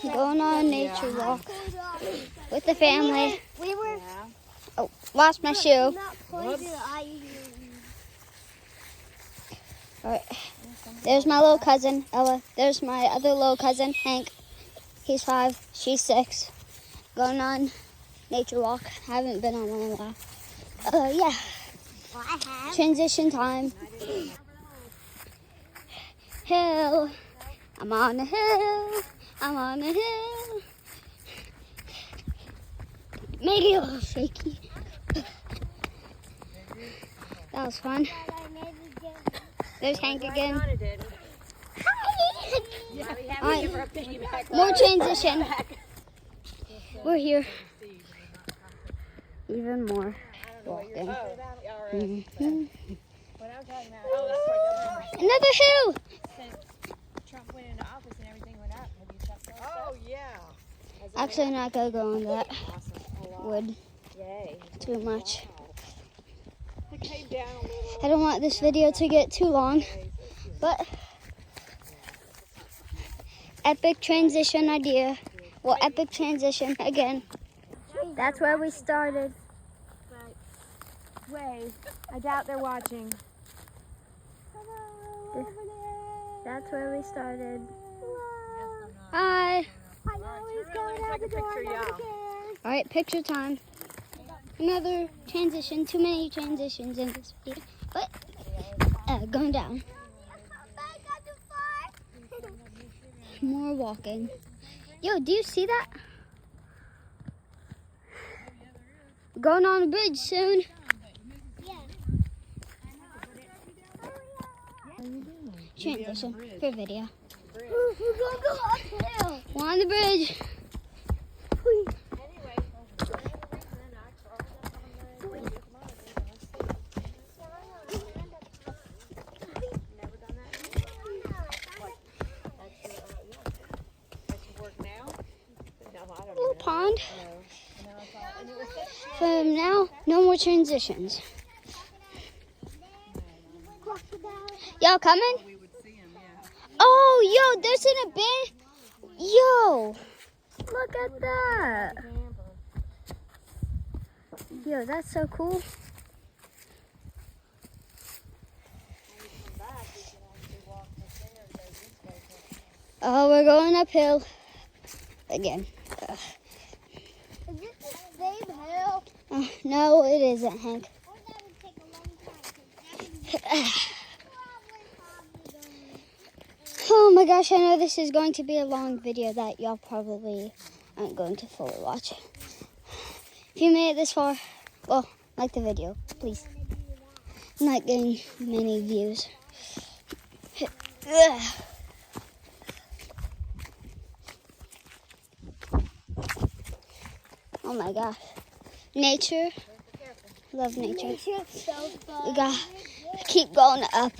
Going on a nature walk with the family. Oh, lost my shoe. Alright. There's my little cousin, Ella. There's my other little cousin, Hank. He's 5, she's 6. Going on nature walk. Haven't been on one in a while. Yeah. Transition time. Hill. I'm on a hill. I'm on a hill. Maybe a little shaky. That was fun. There's Hank again. Hi. More transition. We're here. Even more walking. Another hill. Trump went into office and everything went up. Have you checked those? Oh, yeah. Actually, I'm not gonna go on that wood Yay. too much. It came down a little. I don't want this video to get too long, but epic transition idea. Well, epic transition again. That's where we started. Wave. I doubt they're watching. That's where we started. Hi. All Alright, picture time. Another transition. Too many transitions in this video. But, going down. More walking. Yo, do you see that? Going on a bridge soon. Transition for video. We're on the bridge. Little pond. From now, no more transitions. Y'all coming? Oh, yo, there's an abandoned. Yo, look at that. Yo, that's so cool. Oh, we're going uphill again. Is this the same hill? No, it isn't, Hank. Or that would take a long time. Oh my gosh, I know this is going to be a long video that y'all probably aren't going to fully watch. If you made it this far, well, like the video, please. I'm not getting many views. Oh my gosh. Nature. Love nature. Nature's so fun. We gotta keep going up.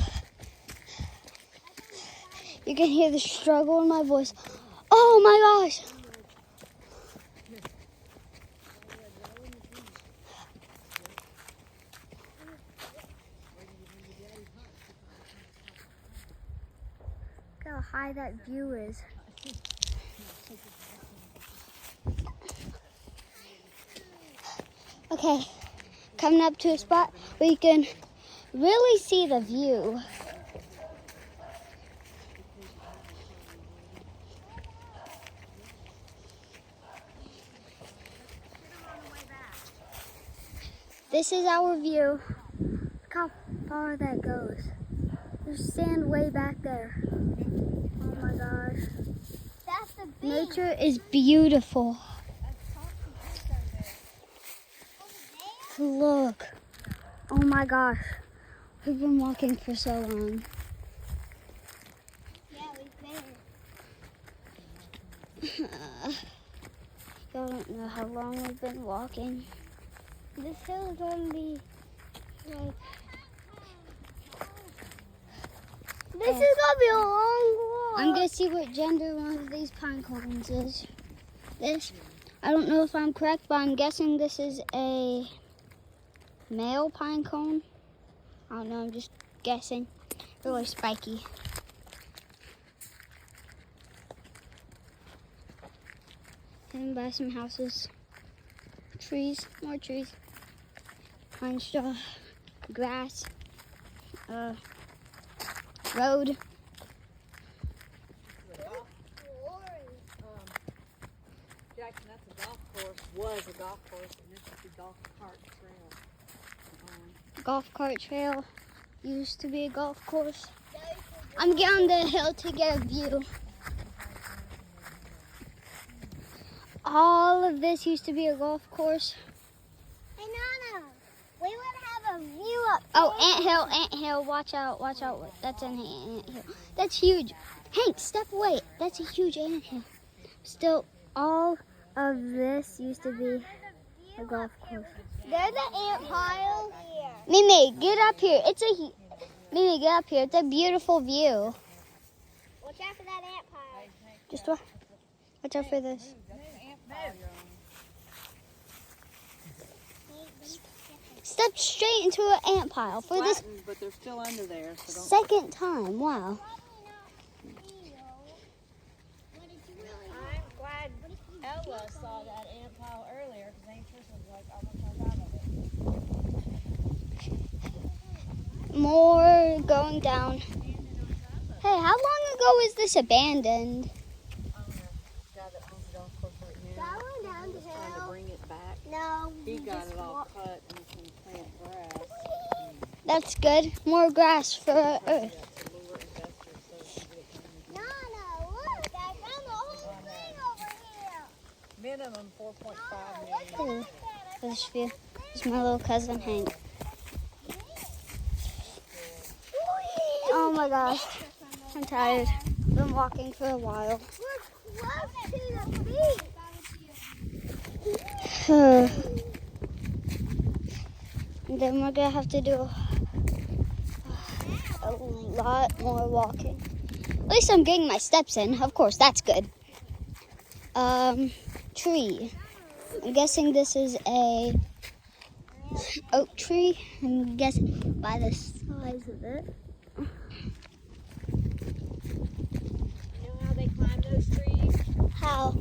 You can hear the struggle in my voice. Oh my gosh. Look how high that view is. Okay, coming up to a spot where you can really see the view. This is our view. Look how far that goes. There's sand way back there. Oh my gosh. That's the beach. Nature is beautiful. Look. Oh my gosh. We've been walking for so long. Yeah, we've been. Y'all don't know how long we've been walking. This hill is only like. This is gonna be a long walk. I'm gonna see what gender one of these pine cones is. This, I don't know if I'm correct, but I'm guessing this is a male pine cone. I don't know, I'm just guessing. Really spiky. And by some houses. Trees, more trees. Pine straw, grass, road. Jackson, that's a golf course. Was a golf course, and this is the golf cart trail. Golf cart trail. Used to be a golf course. I'm getting on the hill to get a view. All of this used to be a golf course. Hey, Nana, we would have a view up Oh, anthill, watch out. That's an anthill. That's huge. Hank, step away. That's a huge anthill. Still, all of this used to be a golf course. There's an ant pile here. Mimi, get up here. Mimi, get up here. It's a beautiful view. Watch out for that ant pile. Just watch out for this. Step straight into an ant pile for this But they're still under there, so don't. second time. Wow. I'm glad Ella saw that ant pile earlier because Aunt Trish was like almost on top of it. More going down. Hey, how long ago was this abandoned? Guy that owns the golf course right now. That one down the Trying to hill. bring it back. No. He got it all cut and can plant grass. That's good. More grass for Earth. That's a lure investor, so he can get it done. Nana, look, I found the whole thing over here. Minimum 4.5 Look million. at that. For this view. This is my little cousin Hank. Oh my gosh. I'm tired. Been walking for a while. We're close to the beach. And then we're gonna have to do a lot more walking. At least I'm getting my steps in. Of course, that's good. Tree. I'm guessing this is a oak tree. I'm guessing by the size of it. You know how they climb those trees? How?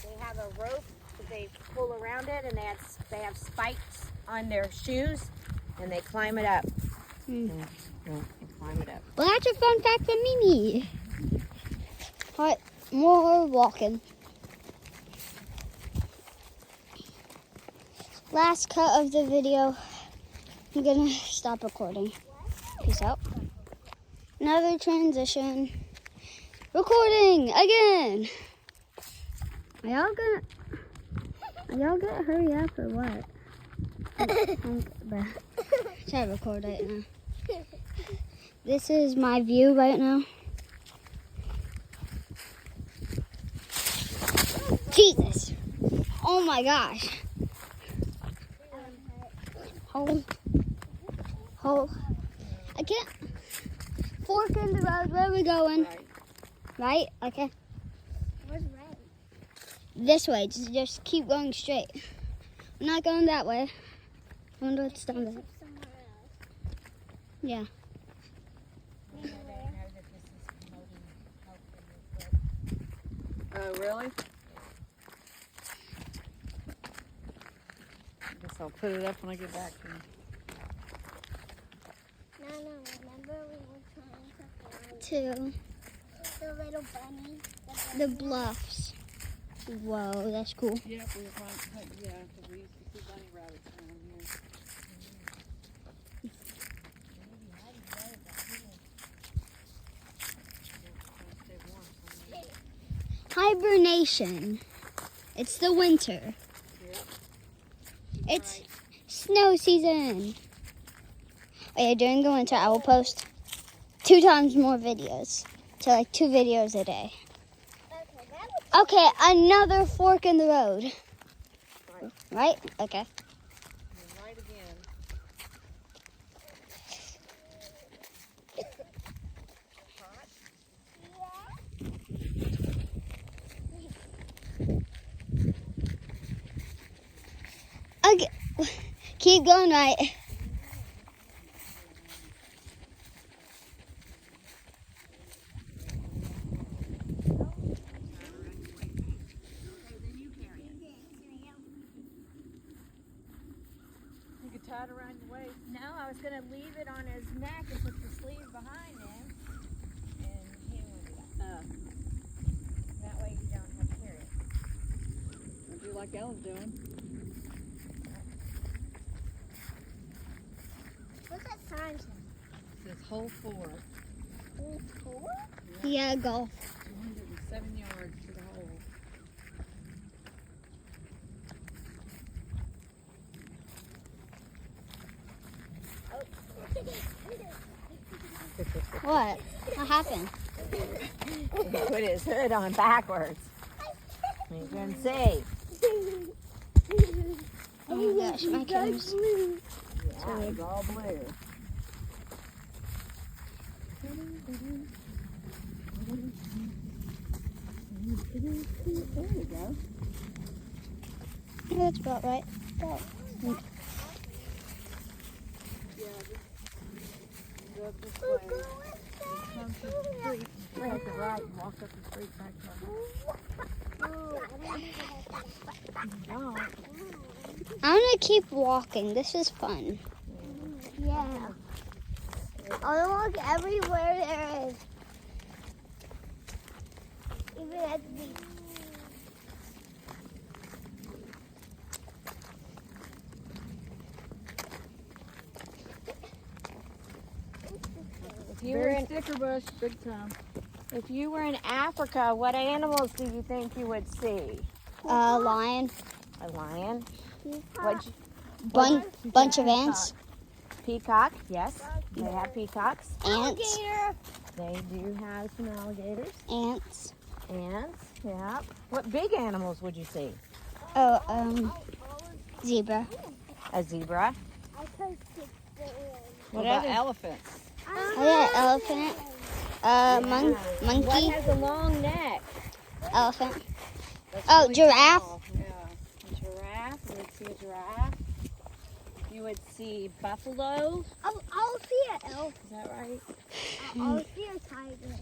They have a rope that they pull around it, and they have spikes on their shoes, and they climb it up. Hmm. They climb it up. Well, that's a fun fact for Mimi. Alright, more walking. Last cut of the video. I'm gonna stop recording. Peace out. Another transition. Recording again. Are y'all gonna hurry up or what? Try to record right now. This is my view right now. Jesus. Oh my gosh. Hold. I can't. Fork in the road. Where are we going? Right? Okay. Where's red? This way. Just keep going straight. I'm not going that way. I wonder what's down there. Somewhere else. Yeah. Oh, really? I guess I'll put it up when I get back to you. Nana, remember we were trying to find To the little bunny? the bluffs. Whoa, that's cool. Yeah, we were trying to, yeah, because we used to see bunny rabbits around here. Stay warm, so Hibernation. It's the winter. Yep. It's snow season. Oh yeah, during the winter I will post 2 times more videos. So like 2 videos a day. Okay, that was Okay, another fork in the road. Right? Okay. And right again. Okay. Keep going right. I was gonna leave it on his neck and put the sleeve behind him, and he didn't want to do that. That way you don't have to carry it. Don't do like Ella's doing. What's that sign say? It says hole 4. Hole 4? Yeah, golf. 207 yards to the hole. What? What happened? He put his hood on backwards. You can see. Oh my gosh, my camera's... Yeah, it's all blue. There you go. Yeah, that's about right. Go this way. Come to the street. Take the right and walk up the street back to our house. I'm gonna keep walking. This is fun. Yeah. I want to look everywhere there is. Even at the beach. If you were in sticker bush, big time. If you were in Africa, what animals do you think you would see? Lion. A lion? What? Bunch of ants. Peacock? Yes, they have peacocks. Ants. They do have some alligators. Ants. Ants, yeah. What big animals would you see? Oh, zebra. A zebra. I could kick the end. What about elephants? Oh yeah, elephant. What Monkey. has a long neck? Elephant. That's Oh, really giraffe. tall. Yeah. A giraffe. You would see a giraffe. You would see buffalo. I'll see an elk. Is that right? I'll see a tiger.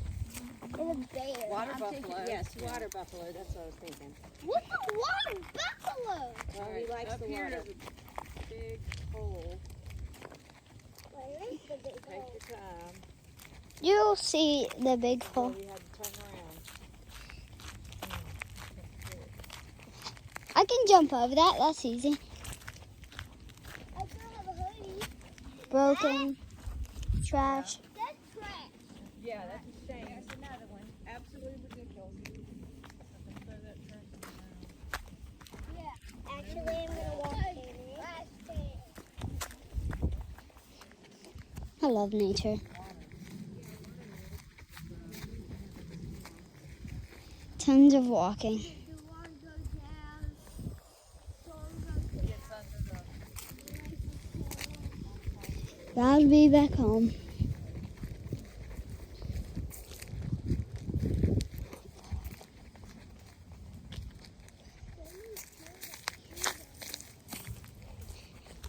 And a bear. Water I'm buffalo. thinking, yes, water buffalo. That's what I was thinking. What's a water buffalo? Well, All he right, likes up the here water. is a big hole. Where is the big Take hole? your time. You'll see the big Oh, hole. we had to turn around. I can jump over that. That's easy. I still have a hoodie. Broken. Trash. That's trash. Yeah, that's a shame. There's another one. Absolutely ridiculous. Throw that trash in the ground. Yeah. Actually, I'm gonna walk in it. I love nature. Tons of walking. I'll be back home.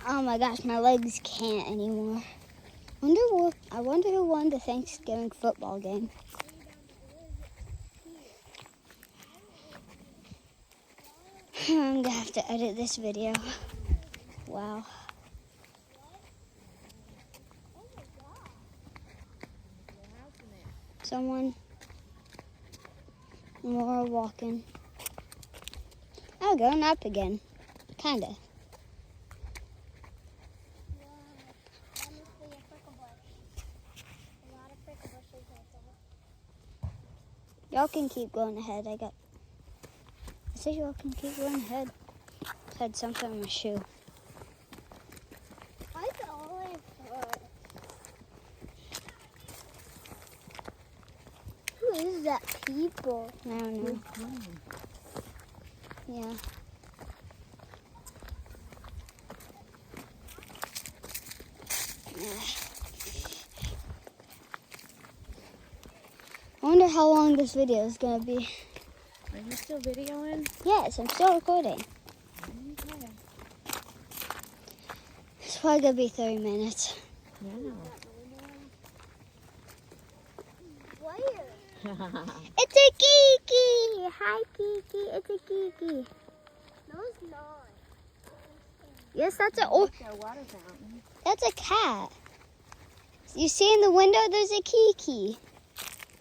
Oh my gosh, my legs can't anymore. I wonder who won the Thanksgiving football game. I'm gonna have to edit this video. Wow. Someone more walking. I'll go up again. Kinda. Y'all can keep going ahead. I said y'all can keep going ahead. I had something on my shoe. I can only put. Who is that people? I don't know. Yeah. I wonder how long this video is gonna be. Are you still videoing? Yes, I'm still recording. Okay. It's probably gonna be 30 minutes. Yeah. Where? It's a Kiki! Hi Kiki, it's a Kiki. No, it's not. Yes, that's a Look at a water fountain. that's a cat. You see in the window there's a Kiki.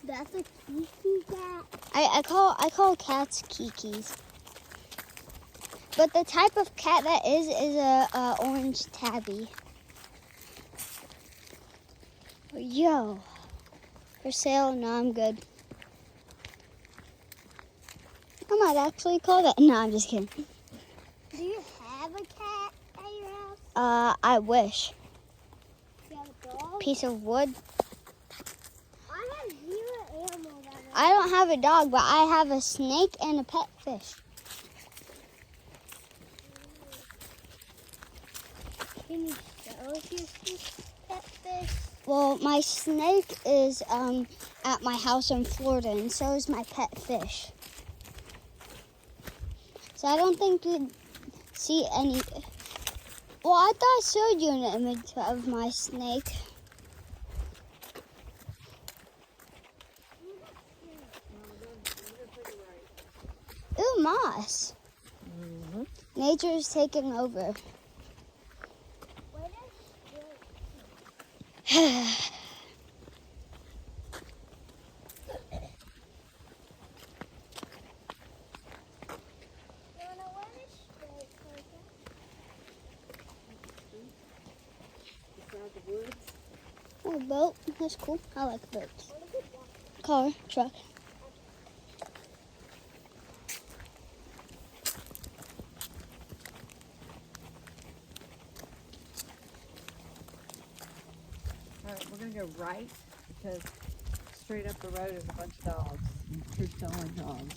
That's a Kiki cat. I call cats Kikis. But the type of cat that is a orange tabby. Yo. For sale? No, I'm good. I might actually call that. No, I'm just kidding. Do you have a cat at your house? I wish. Do you have a dog? Piece of wood. I have 0 animals. I don't have a dog, but I have a snake and a pet fish. Can you show us your pet fish? Well, my snake is at my house in Florida, and so is my pet fish. So I don't think you'd see any. Well, I thought I showed you an image of my snake. Ooh, moss. Nature's taking over. Where does Beside the woods. Oh, boat. That's cool. I like boats. Car, truck. Alright, we're gonna go right because straight up the road is a bunch of dogs. Truth's only dogs.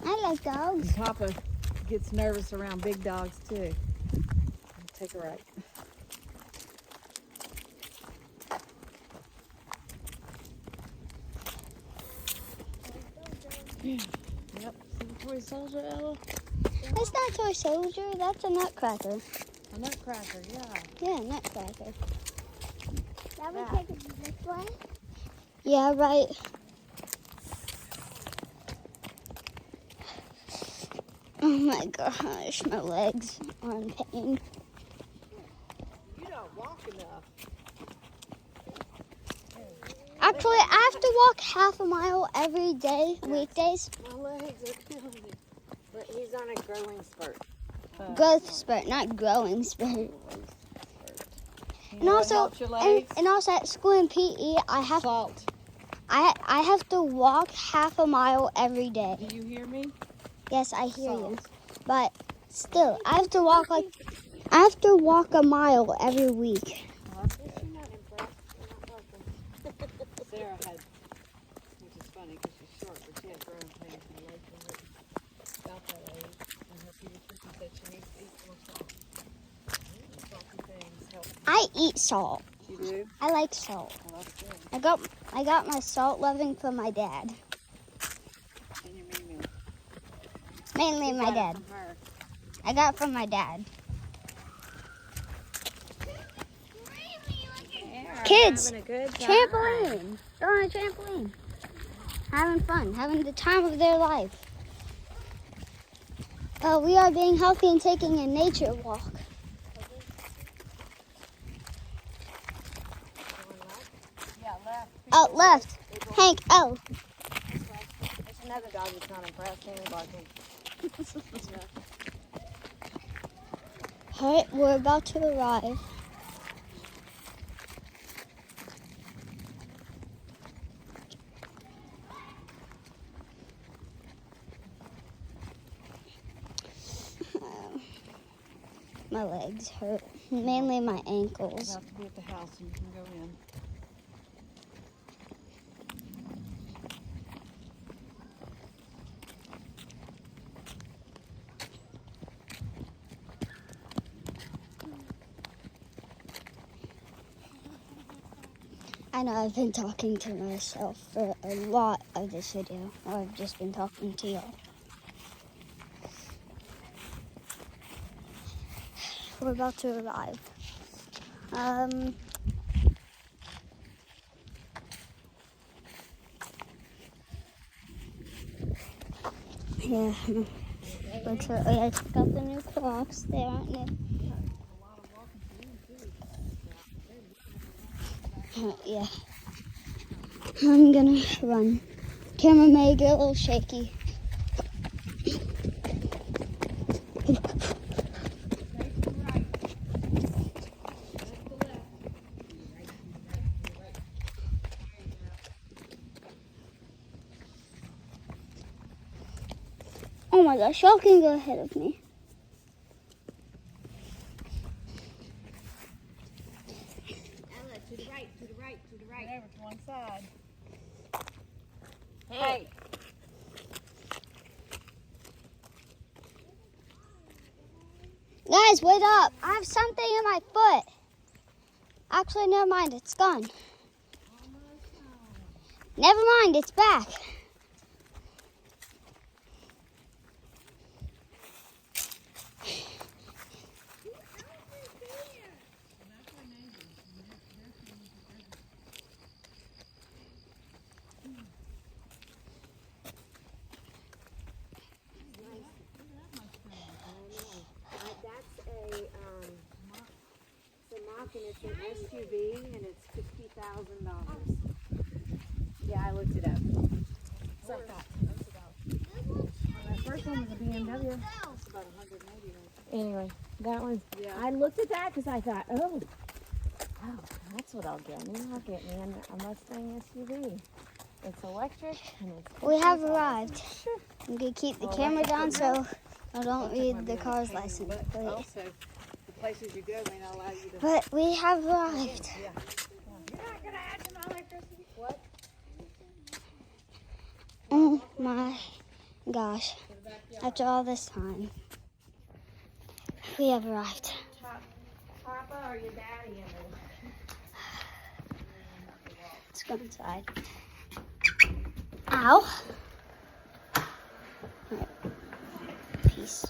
I like dogs. And Papa gets nervous around big dogs too. Take a right. Yep. See the toy soldier, Ella? That's not Toy Soldier. That's a Nutcracker. A nutcracker, yeah. Yeah, Nutcracker. Now we Yeah. take it this way? Yeah, right. Oh my gosh, my legs are in pain. You don't walk enough. Actually, I have to walk half a mile every day, weekdays. My legs are killing me. But he's on a growing spurt. Growth spurt, not growing spurt. You And know what also, helps your legs? and also at school in PE, I have to walk half a mile every day. Do you hear me? Yes, I hear you. Salt. But still, I have to walk a mile every week. Sarah had, which is funny because she's short, but she had growing pains in her legs when she was about that age. And her pediatrician said she needs to eat more salt. Salty things help. I eat salt. You do? I like salt. Well, that's good. I got my salt loving from my dad. And your meal. Mainly my dad. From her. I got it from my dad. Kids, Having a good time. trampoline. They're on a trampoline. Having fun, having the time of their life. We are being healthy and taking a nature walk. Yeah, left. Out left. Hank, oh. There's another dog that's not impressed. He ain't barking. All right, we're about to arrive. My legs hurt, mainly my You'll ankles. have to be at the house and you can go in. I know I've been talking to myself for a lot of this video, or I've just been talking to y'all. We're about to arrive. Yeah. I check out the new Crocs. They aren't new. Yeah. I'm gonna run. Camera may get a little shaky. Oh my gosh, y'all can go ahead of me. Ella, to the right, to the right, to the right. Over to one side. Hey. Guys, wait up. I have something in my foot. Actually, never mind. It's gone. Never mind. It's back. That's a Mach, and it's an SUV, and it's $50,000. Yeah, I looked it up. So I thought. My first one was a BMW. It's about 180 right Anyway, that one. Yeah. I looked at that because I thought, oh, that's what I'll get me. I'll get me a Mustang SUV. It's electric and it's. We have arrived. Sure. I'm gonna keep the Well, camera that's down good. so I don't Might read be the a car's pain in the license butt. plate. Also, the places you go may not allow you to. But we have arrived. Yeah. You're not gonna add to my electricity. What? Oh my gosh. After all this time, we have arrived. Papa or your daddy in there? Let's go inside. Ow. Alright. Peace.